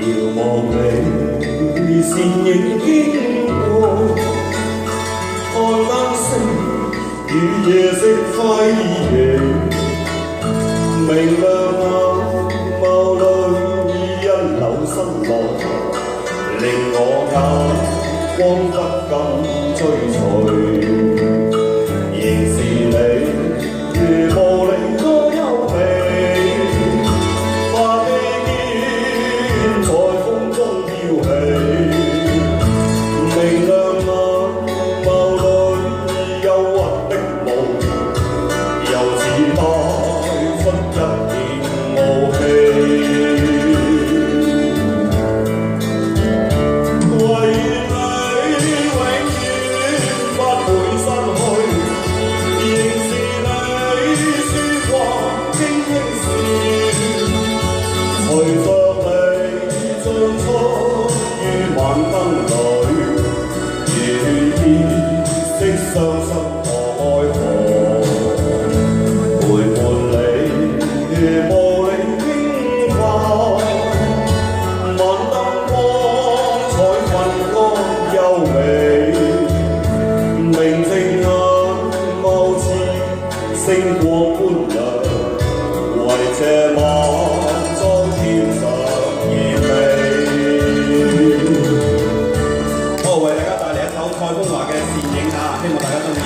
遥望你，倩影經過，看燈飾與夜色輝映，明亮眼眸裏一縷失落，令我眼光不禁追隨。仍是你，如無離多優美，花披肩在風中飄起，明亮眼眸裏憂鬱的夢，又似帶出一片傲氣。隨着你進出於晚燈裏，如天色相失愛河，陪伴你如無理輕快，晚燈光彩昏光優美，明淨眼眸似星光般亮，為這晚天上豔美。好，為大家帶嚟一首蔡楓華嘅倩影啊，希望大家中意。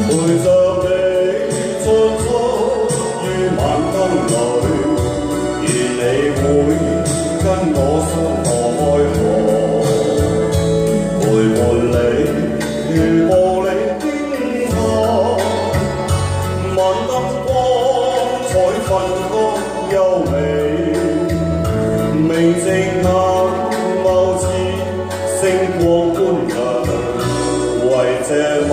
陪着你進出於晚燈裏，願你會跟我相望開河，陪伴你如無理輕快，晚燈光彩昏光優美，明淨眼眸似星光般亮，為這晚